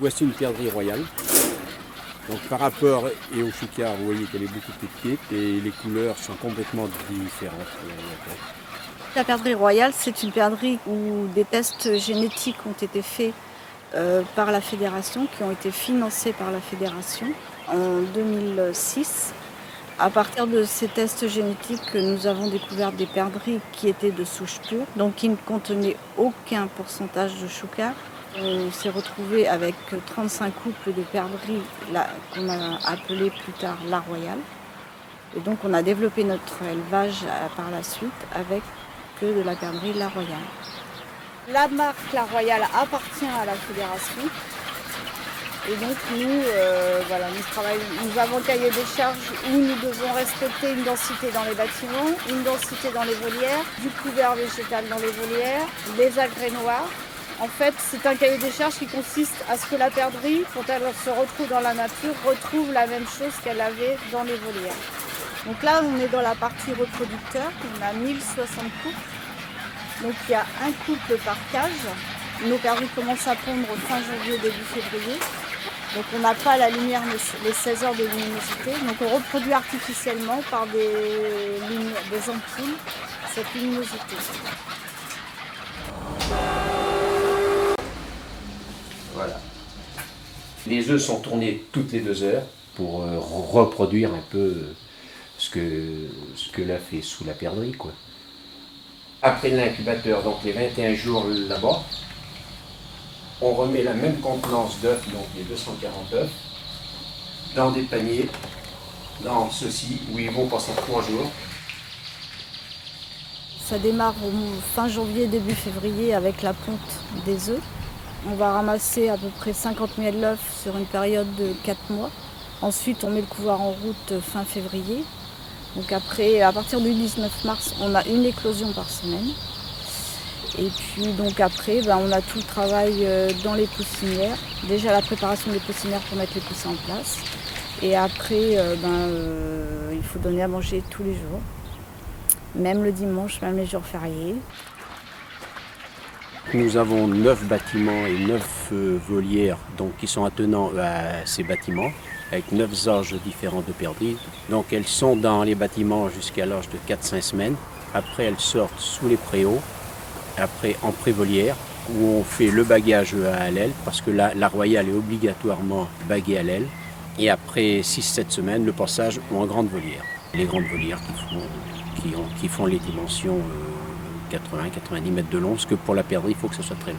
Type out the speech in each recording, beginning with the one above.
Voici une perdrix royale. Donc par rapport au choucard, vous voyez qu'elle est beaucoup plus petite et les couleurs sont complètement différentes. La perdrix royale, c'est une perdrix où des tests génétiques ont été faits par la fédération, qui ont été financés par la fédération en 2006. À partir de ces tests génétiques, nous avons découvert des perdrix qui étaient de souche pure, donc qui ne contenaient aucun pourcentage de choucard. On s'est retrouvé avec 35 couples de perdrix qu'on a appelé plus tard la royale. Et donc on a développé notre élevage par la suite avec que de la perdrix la royale. La marque la royale appartient à la fédération. Et donc nous avons un cahier des charges où nous devons respecter une densité dans les bâtiments, une densité dans les volières, du couvert végétal dans les volières, des agrès noirs. En fait, c'est un cahier des charges qui consiste à ce que la perdrix, quand elle se retrouve dans la nature, retrouve la même chose qu'elle avait dans les volières. Donc là, on est dans la partie reproducteur, on a 1060 couples. Donc il y a un couple par cage. Nos perdrix commencent à pondre fin janvier, début février. Donc on n'a pas la lumière, les 16 heures de luminosité. Donc on reproduit artificiellement par des ampoules cette luminosité. Voilà. Les œufs sont tournés toutes les 2 heures pour reproduire un peu ce que l'œuf fait sous la perdrix, quoi. Après l'incubateur, donc les 21 jours là-bas, on remet la même contenance d'œufs, donc les 240 œufs, dans des paniers, dans ceux-ci, où ils vont passer 3 jours. Ça démarre fin janvier, début février avec la ponte des œufs. On va ramasser à peu près 50 000 œufs sur une période de 4 mois. Ensuite, on met le couvoir en route fin février. Donc après, à partir du 19 mars, on a une éclosion par semaine. Et puis donc après, on a tout le travail dans les poussinières. Déjà la préparation des poussinières pour mettre les poussins en place. Et après, il faut donner à manger tous les jours. Même le dimanche, même les jours fériés. Nous avons 9 bâtiments et 9 volières donc, qui sont attenants à ces bâtiments, avec 9 âges différents de perdrix. Donc elles sont dans les bâtiments jusqu'à l'âge de 4-5 semaines. Après elles sortent sous les préaux, après en pré-volière, où on fait le bagage à l'aile, parce que la royale est obligatoirement baguée à l'aile. Et après 6-7 semaines, le passage en grande volière. Les grandes volières qui font les dimensions 80-90 mètres de long, parce que pour la perdrix, il faut que ce soit très long.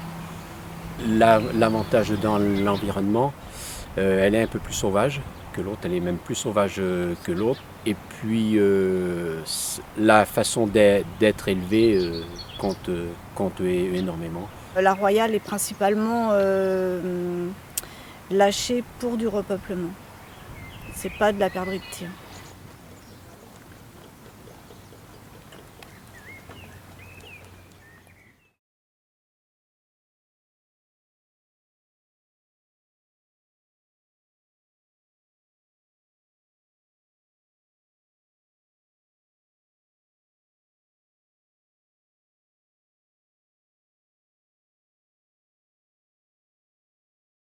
L'avantage dans l'environnement, elle est un peu plus sauvage que l'autre, elle est même plus sauvage que l'autre. Et puis la façon d'être élevée compte énormément. La royale est principalement lâchée pour du repeuplement. C'est pas de la perdrix de tir.